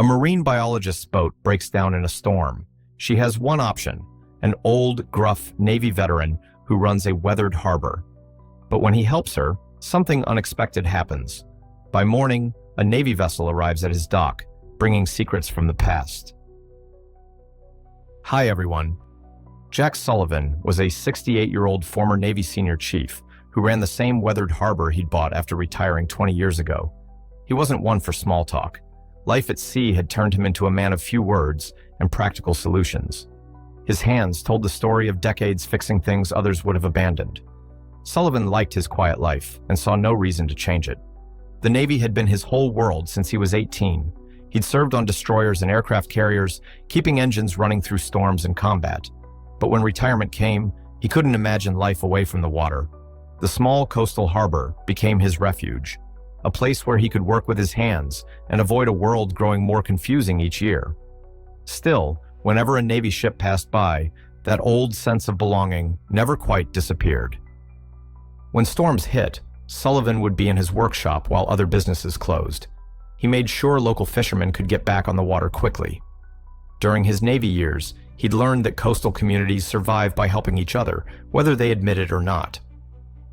A marine biologist's boat breaks down in a storm. She has one option, an old, gruff Navy veteran who runs a weathered harbor. But when he helps her, something unexpected happens. By morning, a Navy vessel arrives at his dock, bringing secrets from the past. Hi everyone. Jack Sullivan was a 68-year-old former Navy senior chief who ran the same weathered harbor he'd bought after retiring 20 years ago. He wasn't one for small talk. Life at sea had turned him into a man of few words and practical solutions. His hands told the story of decades fixing things others would have abandoned. Sullivan liked his quiet life and saw no reason to change it. The Navy had been his whole world since he was 18. He'd served on destroyers and aircraft carriers, keeping engines running through storms and combat. But when retirement came, he couldn't imagine life away from the water. The small coastal harbor became his refuge, a place where he could work with his hands and avoid a world growing more confusing each year. Still, whenever a Navy ship passed by, that old sense of belonging never quite disappeared. When storms hit, Sullivan would be in his workshop while other businesses closed. He made sure local fishermen could get back on the water quickly. During his Navy years, he'd learned that coastal communities survive by helping each other, whether they admit it or not.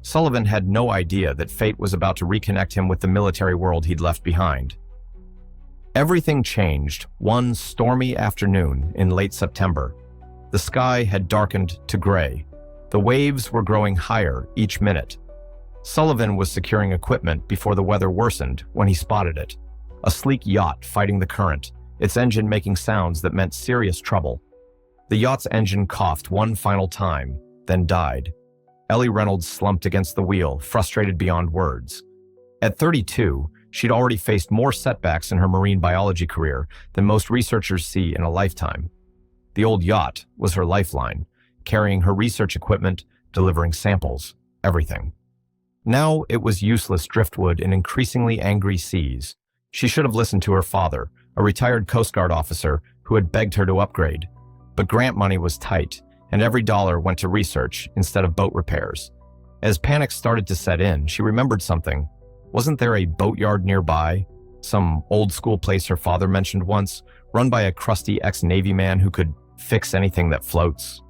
Sullivan had no idea that fate was about to reconnect him with the military world he'd left behind. Everything changed one stormy afternoon in late September. The sky had darkened to gray. The waves were growing higher each minute. Sullivan was securing equipment before the weather worsened when he spotted it. A sleek yacht fighting the current, its engine making sounds that meant serious trouble. The yacht's engine coughed one final time, then died. Ellie Reynolds slumped against the wheel, frustrated beyond words. At 32, she'd already faced more setbacks in her marine biology career than most researchers see in a lifetime. The old yacht was her lifeline, carrying her research equipment, delivering samples, everything. Now it was useless driftwood in increasingly angry seas. She should have listened to her father, a retired Coast Guard officer who had begged her to upgrade. But grant money was tight, and every dollar went to research instead of boat repairs. As panic started to set in, she remembered something. Wasn't there a boatyard nearby? Some old-school place her father mentioned once, run by a crusty ex-Navy man who could fix anything that floats?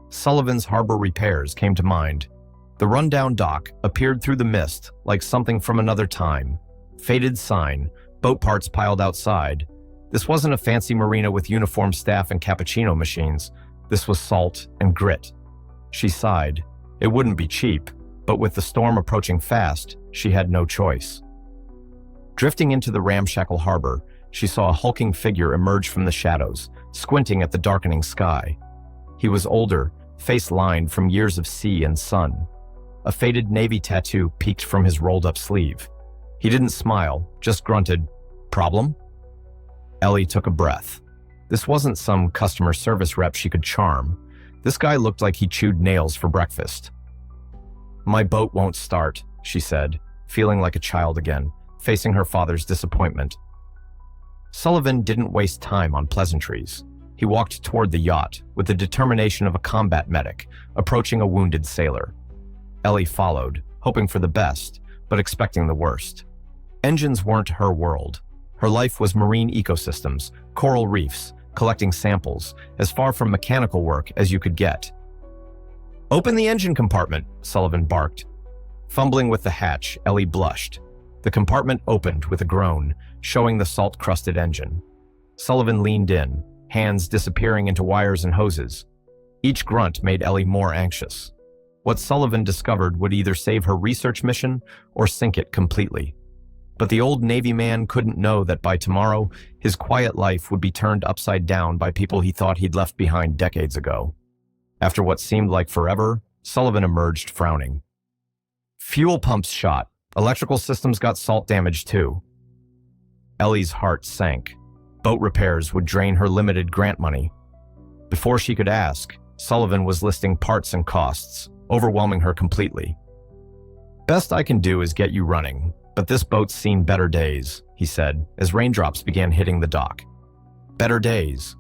Sullivan's harbor repairs came to mind. The rundown dock appeared through the mist like something from another time. Faded sign, boat parts piled outside. This wasn't a fancy marina with uniformed staff and cappuccino machines. This was salt and grit. She sighed. It wouldn't be cheap, but with the storm approaching fast, she had no choice. Drifting into the ramshackle harbor, she saw a hulking figure emerge from the shadows, squinting at the darkening sky. He was older, face lined from years of sea and sun. A faded Navy tattoo peeked from his rolled-up sleeve. He didn't smile, just grunted, "Problem?" Ellie took a breath. This wasn't some customer service rep she could charm. This guy looked like he chewed nails for breakfast. "My boat won't start," she said, feeling like a child again, facing her father's disappointment. Sullivan didn't waste time on pleasantries. He walked toward the yacht with the determination of a combat medic approaching a wounded sailor. Ellie followed, hoping for the best, but expecting the worst. Engines weren't her world. Her life was marine ecosystems, coral reefs, collecting samples, as far from mechanical work as you could get. "Open the engine compartment," Sullivan barked. Fumbling with the hatch, Ellie blushed. The compartment opened with a groan, showing the salt-crusted engine. Sullivan leaned in, hands disappearing into wires and hoses. Each grunt made Ellie more anxious. What Sullivan discovered would either save her research mission or sink it completely. But the old Navy man couldn't know that by tomorrow, his quiet life would be turned upside down by people he thought he'd left behind decades ago. After what seemed like forever, Sullivan emerged frowning. "Fuel pumps shot. Electrical systems got salt damage too." Ellie's heart sank. Boat repairs would drain her limited grant money. Before she could ask, Sullivan was listing parts and costs, overwhelming her completely. "Best I can do is get you running, but this boat's seen better days," he said, as raindrops began hitting the dock. Better days.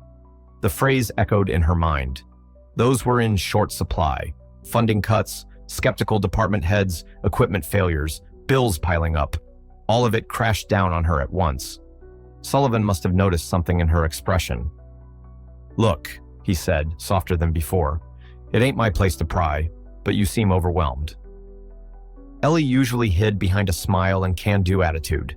The phrase echoed in her mind. Those were in short supply. Funding cuts, skeptical department heads, equipment failures, bills piling up. All of it crashed down on her at once. Sullivan must have noticed something in her expression. "Look," he said, softer than before, "it ain't my place to pry, but you seem overwhelmed." Ellie usually hid behind a smile and can-do attitude,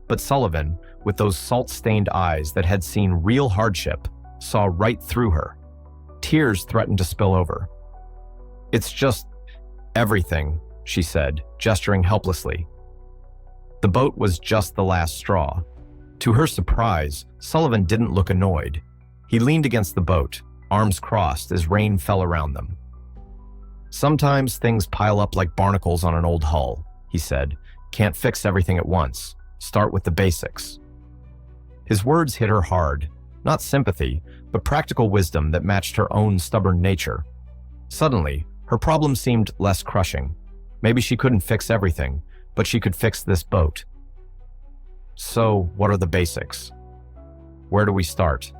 but Sullivan, with those salt-stained eyes that had seen real hardship, saw right through her. Tears threatened to spill over. "It's just everything," she said, gesturing helplessly. The boat was just the last straw. To her surprise, Sullivan didn't look annoyed. He leaned against the boat, arms crossed as rain fell around them. "Sometimes things pile up like barnacles on an old hull," he said. "Can't fix everything at once. Start with the basics." His words hit her hard, not sympathy, but practical wisdom that matched her own stubborn nature. Suddenly, her problem seemed less crushing. Maybe she couldn't fix everything, but she could fix this boat. "So, what are the basics? Where do we start?"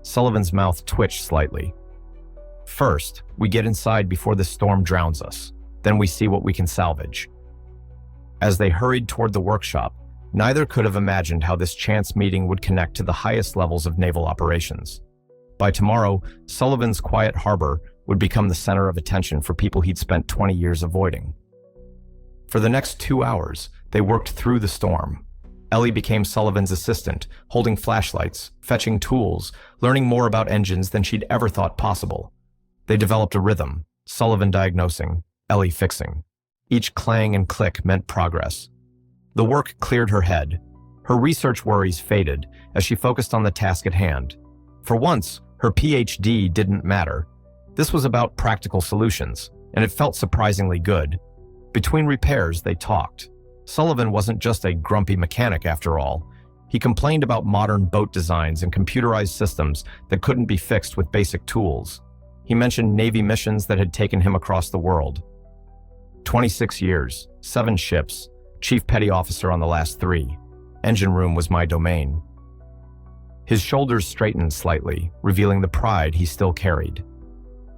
Sullivan's mouth twitched slightly. "First, we get inside before the storm drowns us. Then we see what we can salvage." As they hurried toward the workshop, neither could have imagined how this chance meeting would connect to the highest levels of naval operations. By tomorrow, Sullivan's quiet harbor would become the center of attention for people he'd spent 20 years avoiding. For the next 2 hours, they worked through the storm. Ellie became Sullivan's assistant, holding flashlights, fetching tools, learning more about engines than she'd ever thought possible. They developed a rhythm, Sullivan diagnosing, Ellie fixing. Each clang and click meant progress. The work cleared her head. Her research worries faded as she focused on the task at hand. For once, her PhD didn't matter. This was about practical solutions, and it felt surprisingly good. Between repairs, they talked. Sullivan wasn't just a grumpy mechanic after all. He complained about modern boat designs and computerized systems that couldn't be fixed with basic tools. He mentioned Navy missions that had taken him across the world. 26 years, 7 ships, chief petty officer on the last 3. Engine room was my domain. His shoulders straightened slightly, revealing the pride he still carried.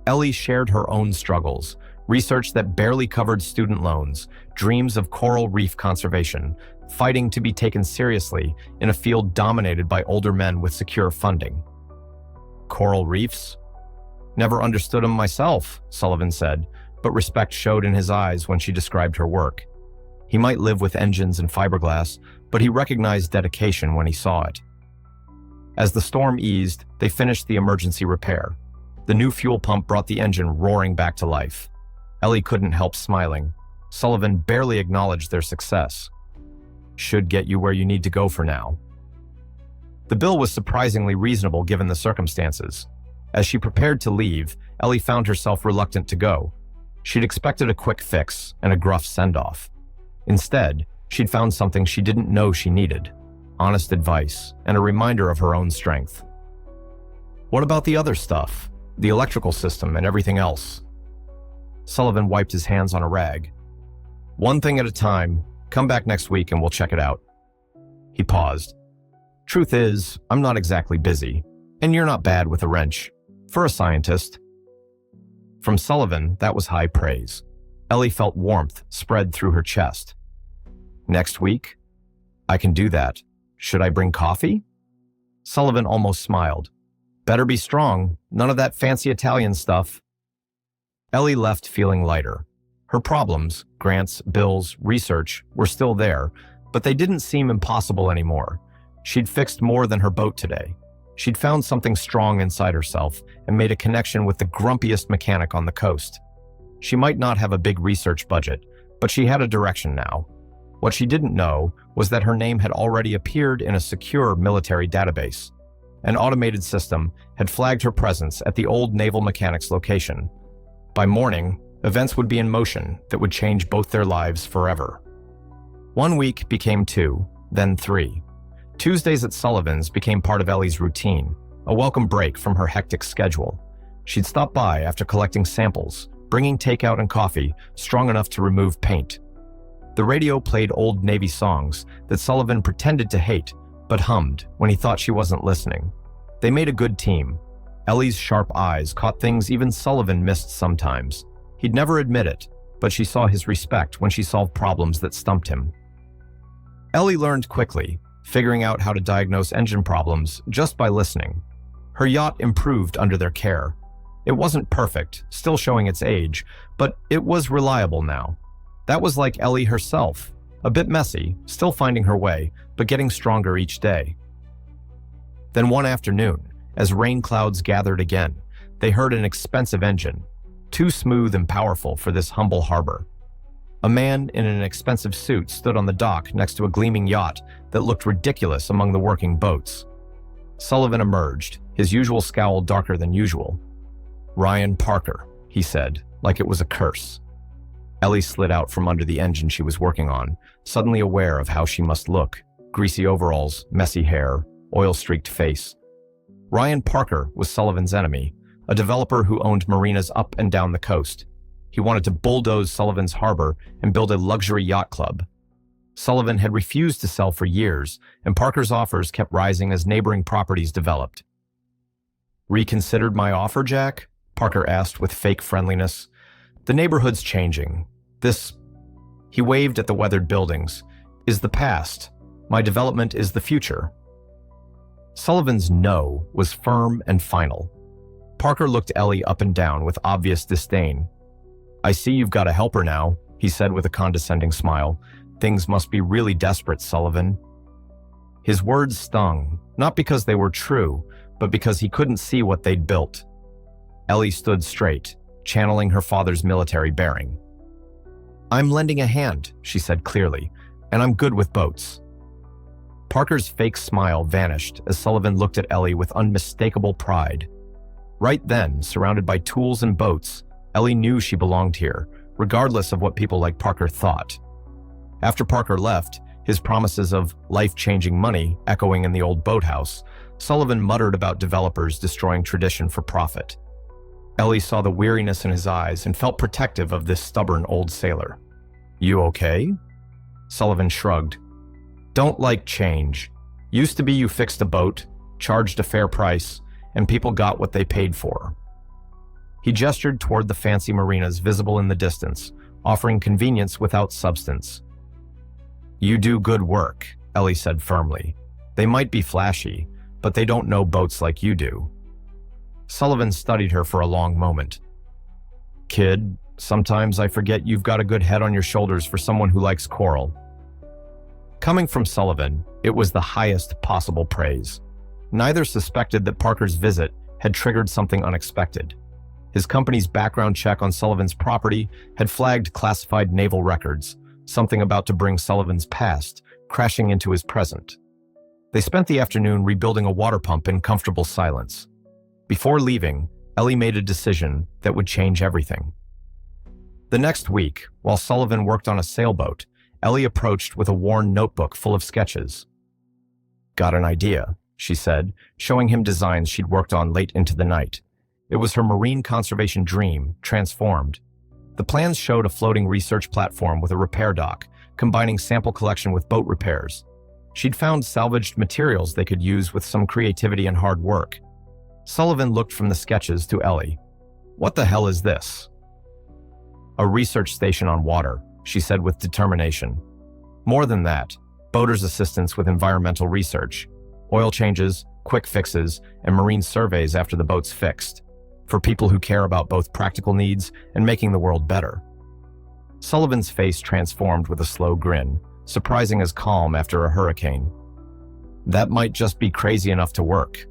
Ellie shared her own struggles, research that barely covered student loans, dreams of coral reef conservation, fighting to be taken seriously in a field dominated by older men with secure funding. Coral reefs? Never understood them myself, Sullivan said, but respect showed in his eyes when she described her work. He might live with engines and fiberglass, but he recognized dedication when he saw it. As the storm eased, they finished the emergency repair. The new fuel pump brought the engine roaring back to life. Ellie couldn't help smiling. Sullivan barely acknowledged their success. Should get you where you need to go for now. The bill was surprisingly reasonable given the circumstances. As she prepared to leave, Ellie found herself reluctant to go. She'd expected a quick fix and a gruff send-off. Instead, she'd found something she didn't know she needed: honest advice and a reminder of her own strength. What about the other stuff? The electrical system and everything else? Sullivan wiped his hands on a rag. One thing at a time. Come back next week and we'll check it out. He paused. Truth is, I'm not exactly busy, and you're not bad with a wrench. For a scientist. From Sullivan, that was high praise. Ellie felt warmth spread through her chest. Next week? I can do that. Should I bring coffee? Sullivan almost smiled. Better be strong. None of that fancy Italian stuff. Ellie left feeling lighter. Her problems, grants, bills, research, were still there, but they didn't seem impossible anymore. She'd fixed more than her boat today. She'd found something strong inside herself and made a connection with the grumpiest mechanic on the coast. She might not have a big research budget, but she had a direction now. What she didn't know was that her name had already appeared in a secure military database. An automated system had flagged her presence at the old naval mechanics location. By morning, events would be in motion that would change both their lives forever. 1 week became 2, then 3. Tuesdays at Sullivan's became part of Ellie's routine, a welcome break from her hectic schedule. She'd stop by after collecting samples, bringing takeout and coffee strong enough to remove paint. The radio played old Navy songs that Sullivan pretended to hate, but hummed when he thought she wasn't listening. They made a good team. Ellie's sharp eyes caught things even Sullivan missed sometimes. He'd never admit it, but she saw his respect when she solved problems that stumped him. Ellie learned quickly. figuring out how to diagnose engine problems just by listening. Her yacht improved under their care. It wasn't perfect, still showing its age, but it was reliable now. That was like Ellie herself, a bit messy, still finding her way, but getting stronger each day. Then one afternoon, as rain clouds gathered again, they heard an expensive engine, too smooth and powerful for this humble harbor. A man in an expensive suit stood on the dock next to a gleaming yacht that looked ridiculous among the working boats. Sullivan emerged, his usual scowl darker than usual. "Ryan Parker," he said, like it was a curse. Ellie slid out from under the engine she was working on, suddenly aware of how she must look. Greasy overalls, messy hair, oil-streaked face. Ryan Parker was Sullivan's enemy, a developer who owned marinas up and down the coast. He wanted to bulldoze Sullivan's harbor and build a luxury yacht club. Sullivan had refused to sell for years, and Parker's offers kept rising as neighboring properties developed. "Reconsidered my offer, Jack?" Parker asked with fake friendliness. "The neighborhood's changing. This," he waved at the weathered buildings, "is the past. My development is the future." Sullivan's no was firm and final. Parker looked Ellie up and down with obvious disdain. "I see you've got a helper now," he said with a condescending smile. "Things must be really desperate, Sullivan." His words stung, not because they were true, but because he couldn't see what they'd built. Ellie stood straight, channeling her father's military bearing. "I'm lending a hand," she said clearly, "and I'm good with boats." Parker's fake smile vanished as Sullivan looked at Ellie with unmistakable pride. Right then, surrounded by tools and boats, Ellie knew she belonged here, regardless of what people like Parker thought. After Parker left, his promises of life-changing money echoing in the old boathouse, Sullivan muttered about developers destroying tradition for profit. Ellie saw the weariness in his eyes and felt protective of this stubborn old sailor. "You okay?" Sullivan shrugged. "Don't like change. Used to be you fixed a boat, charged a fair price, and people got what they paid for." He gestured toward the fancy marinas visible in the distance, offering convenience without substance. "You do good work," Ellie said firmly. "They might be flashy, but they don't know boats like you do." Sullivan studied her for a long moment. "Kid, sometimes I forget you've got a good head on your shoulders for someone who likes coral." Coming from Sullivan, it was the highest possible praise. Neither suspected that Parker's visit had triggered something unexpected. His company's background check on Sullivan's property had flagged classified naval records, something about to bring Sullivan's past crashing into his present. They spent the afternoon rebuilding a water pump in comfortable silence. Before leaving, Ellie made a decision that would change everything. The next week, while Sullivan worked on a sailboat, Ellie approached with a worn notebook full of sketches. "Got an idea," she said, showing him designs she'd worked on late into the night. It was her marine conservation dream, transformed. The plans showed a floating research platform with a repair dock, combining sample collection with boat repairs. She'd found salvaged materials they could use with some creativity and hard work. Sullivan looked from the sketches to Ellie. "What the hell is this?" "A research station on water," she said with determination. "More than that, boaters' assistance with environmental research, oil changes, quick fixes, and marine surveys after the boat's fixed, for people who care about both practical needs and making the world better." Sullivan's face transformed with a slow grin, surprising as calm after a hurricane. "That might just be crazy enough to work."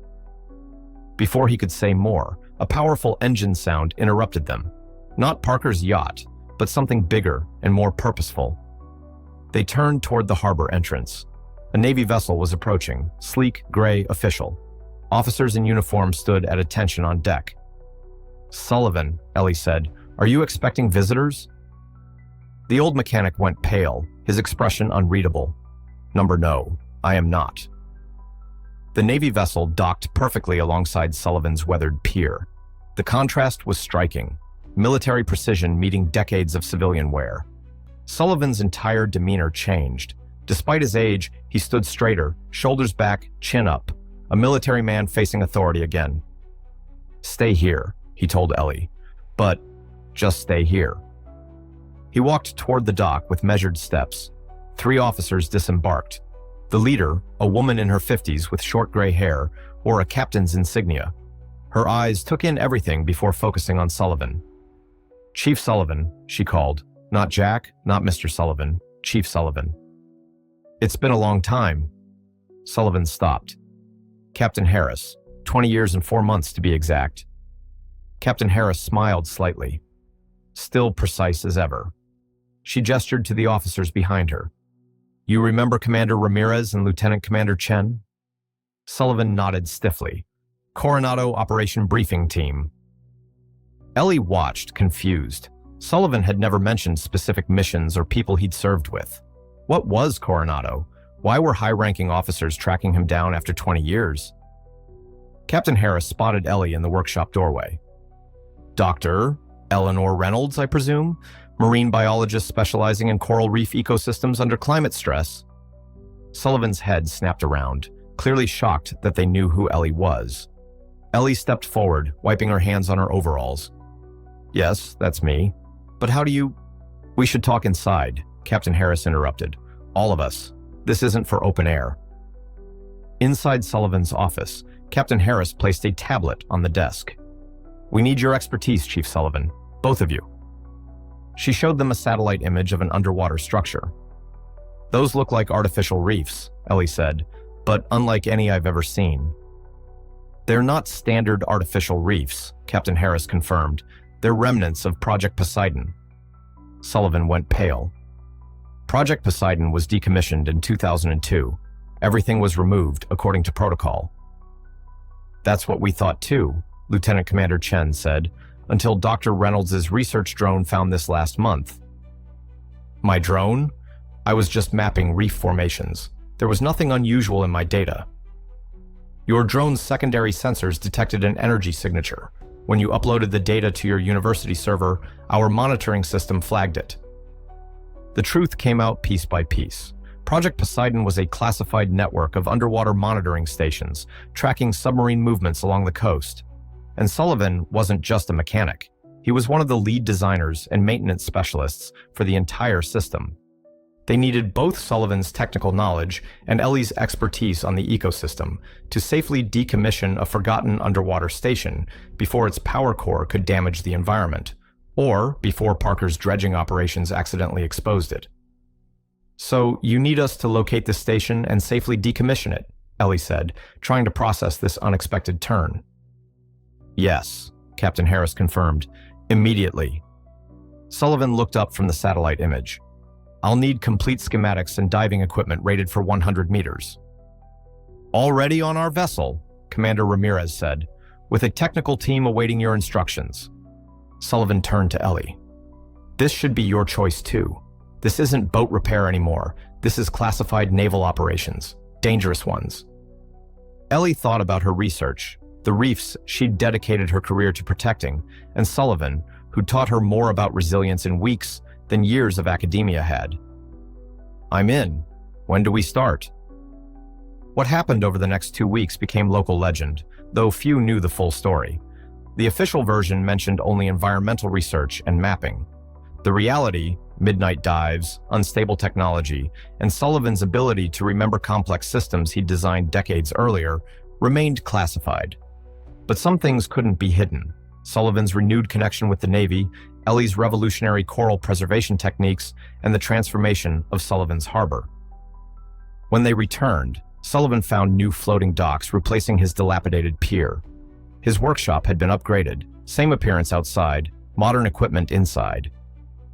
Before he could say more, a powerful engine sound interrupted them. Not Parker's yacht, but something bigger and more purposeful. They turned toward the harbor entrance. A Navy vessel was approaching, sleek, gray, official. Officers in uniform stood at attention on deck. "Sullivan," Ellie said, "are you expecting visitors?" The old mechanic went pale, his expression unreadable. No, I am not." The Navy vessel docked perfectly alongside Sullivan's weathered pier. The contrast was striking, military precision meeting decades of civilian wear. Sullivan's entire demeanor changed. Despite his age, he stood straighter, shoulders back, chin up, a military man facing authority again. "Stay here," he told Ellie, "but just stay here." He walked toward the dock with measured steps. 3 officers disembarked. The leader, a woman in her 50s with short gray hair, wore a captain's insignia. Her eyes took in everything before focusing on Sullivan. "Chief Sullivan," she called. Not Jack, not Mr. Sullivan, Chief Sullivan. "It's been a long time." Sullivan stopped. "Captain Harris, 20 years and 4 months to be exact." Captain Harris smiled slightly, still precise as ever. She gestured to the officers behind her. "You remember Commander Ramirez and Lieutenant Commander Chen?" Sullivan nodded stiffly. "Coronado Operation Briefing Team." Ellie watched, confused. Sullivan had never mentioned specific missions or people he'd served with. What was Coronado? Why were high-ranking officers tracking him down after 20 years? Captain Harris spotted Ellie in the workshop doorway. "Dr. Eleanor Reynolds, I presume? Marine biologist specializing in coral reef ecosystems under climate stress?" Sullivan's head snapped around, clearly shocked that they knew who Ellie was. Ellie stepped forward, wiping her hands on her overalls. "Yes, that's me. But how do you—" "We should talk inside," Captain Harris interrupted. "All of us. This isn't for open air." Inside Sullivan's office, Captain Harris placed a tablet on the desk. "We need your expertise, Chief Sullivan. Both of you." She showed them a satellite image of an underwater structure. "Those look like artificial reefs," Ellie said, "but unlike any I've ever seen." "They're not standard artificial reefs," Captain Harris confirmed. "They're remnants of Project Poseidon." Sullivan went pale. Project Poseidon was decommissioned in 2002. Everything was removed according to protocol. "That's what we thought too," Lieutenant Commander Chen said, "until Dr. Reynolds' research drone found this last month." "My drone? I was just mapping reef formations. There was nothing unusual in my data." "Your drone's secondary sensors detected an energy signature. When you uploaded the data to your university server, our monitoring system flagged it." The truth came out piece by piece. Project Poseidon was a classified network of underwater monitoring stations, tracking submarine movements along the coast. And Sullivan wasn't just a mechanic. He was one of the lead designers and maintenance specialists for the entire system. They needed both Sullivan's technical knowledge and Ellie's expertise on the ecosystem to safely decommission a forgotten underwater station before its power core could damage the environment, or before Parker's dredging operations accidentally exposed it. "So you need us to locate the station and safely decommission it," Ellie said, trying to process this unexpected turn. "Yes," Captain Harris confirmed, "immediately." Sullivan looked up from the satellite image. "I'll need complete schematics and diving equipment rated for 100 meters. "Already on our vessel," Commander Ramirez said, "with a technical team awaiting your instructions." Sullivan turned to Ellie. "This should be your choice too. This isn't boat repair anymore. This is classified naval operations. Dangerous ones." Ellie thought about her research, the reefs she'd dedicated her career to protecting, and Sullivan, who taught her more about resilience in weeks than years of academia had. "I'm in. When do we start?" What happened over the next 2 weeks became local legend, though few knew the full story. The official version mentioned only environmental research and mapping. The reality, midnight dives, unstable technology, and Sullivan's ability to remember complex systems he'd designed decades earlier, remained classified. But some things couldn't be hidden. Sullivan's renewed connection with the Navy, Ellie's revolutionary coral preservation techniques, and the transformation of Sullivan's harbor. When they returned, Sullivan found new floating docks replacing his dilapidated pier. His workshop had been upgraded, same appearance outside, modern equipment inside.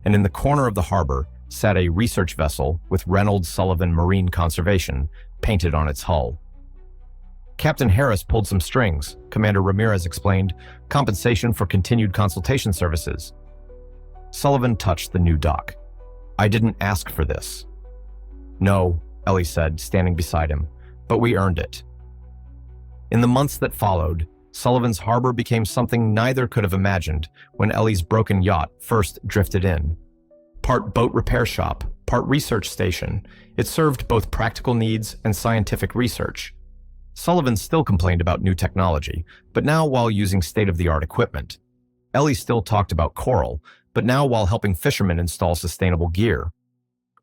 And in the corner of the harbor sat a research vessel with Reynolds Sullivan Marine Conservation painted on its hull. "Captain Harris pulled some strings," Commander Ramirez explained, "compensation for continued consultation services." Sullivan touched the new dock. "I didn't ask for this." "No," Ellie said, standing beside him, "but we earned it." In the months that followed, Sullivan's harbor became something neither could have imagined when Ellie's broken yacht first drifted in. Part boat repair shop, part research station, it served both practical needs and scientific research. Sullivan still complained about new technology, but now while using state-of-the-art equipment. Ellie still talked about coral, but now while helping fishermen install sustainable gear.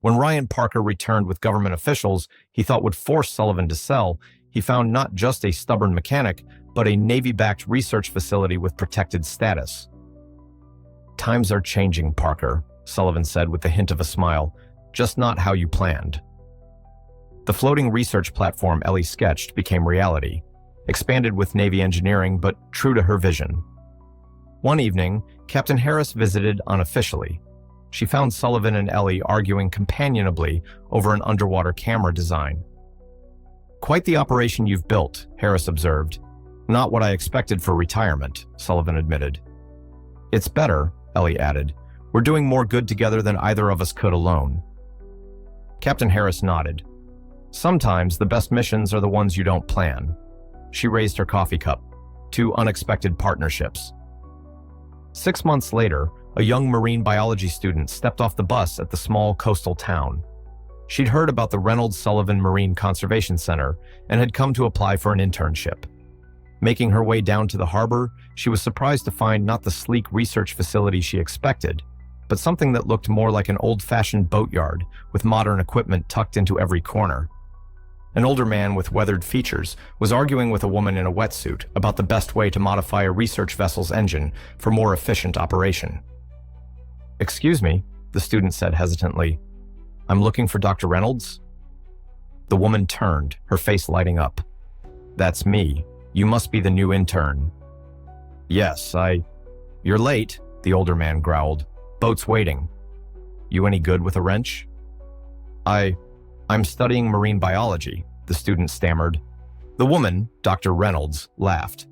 When Ryan Parker returned with government officials he thought would force Sullivan to sell, he found not just a stubborn mechanic, but a Navy-backed research facility with protected status. "Times are changing, Parker," Sullivan said with the hint of a smile, "just not how you planned." The floating research platform Ellie sketched became reality, expanded with Navy engineering but true to her vision. One evening, Captain Harris visited unofficially. She found Sullivan and Ellie arguing companionably over an underwater camera design. "Quite the operation you've built," Harris observed. "Not what I expected for retirement," Sullivan admitted. "It's better," Ellie added. "We're doing more good together than either of us could alone." Captain Harris nodded. "Sometimes the best missions are the ones you don't plan." She raised her coffee cup. "Two unexpected partnerships." 6 months later, a young marine biology student stepped off the bus at the small coastal town. She'd heard about the Reynolds-Sullivan Marine Conservation Center and had come to apply for an internship. Making her way down to the harbor, she was surprised to find not the sleek research facility she expected, but something that looked more like an old-fashioned boatyard with modern equipment tucked into every corner. An older man with weathered features was arguing with a woman in a wetsuit about the best way to modify a research vessel's engine for more efficient operation. "Excuse me," the student said hesitantly. "I'm looking for Dr. Reynolds?" The woman turned, her face lighting up. "That's me. You must be the new intern." "Yes, You're late," the older man growled. "Boat's waiting." "You any good with a wrench?" I'm studying marine biology," the student stammered. The woman, Dr. Reynolds, laughed.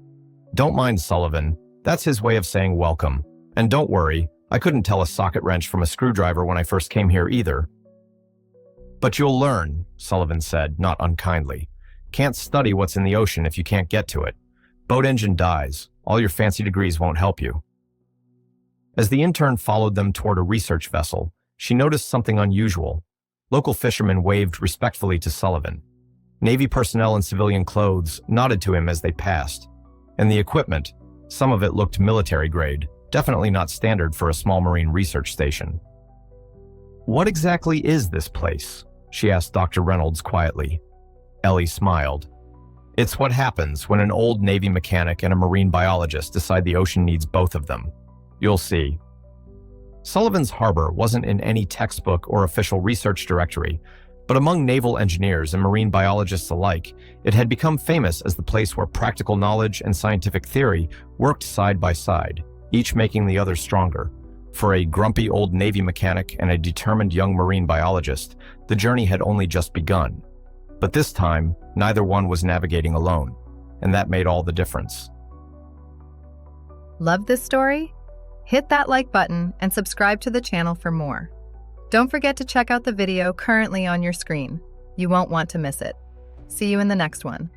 "Don't mind Sullivan. That's his way of saying welcome. And don't worry, I couldn't tell a socket wrench from a screwdriver when I first came here either." "But you'll learn," Sullivan said, not unkindly. "Can't study what's in the ocean if you can't get to it. Boat engine dies. All your fancy degrees won't help you." As the intern followed them toward a research vessel, she noticed something unusual. Local fishermen waved respectfully to Sullivan. Navy personnel in civilian clothes nodded to him as they passed. And the equipment, some of it looked military grade, definitely not standard for a small marine research station. "What exactly is this place?" she asked Dr. Reynolds quietly. Ellie smiled. "It's what happens when an old Navy mechanic and a marine biologist decide the ocean needs both of them. You'll see." Sullivan's Harbor wasn't in any textbook or official research directory, but among naval engineers and marine biologists alike, it had become famous as the place where practical knowledge and scientific theory worked side by side, each making the other stronger. For a grumpy old Navy mechanic and a determined young marine biologist, the journey had only just begun. But this time, neither one was navigating alone, and that made all the difference. Love this story? Hit that like button and subscribe to the channel for more. Don't forget to check out the video currently on your screen. You won't want to miss it. See you in the next one.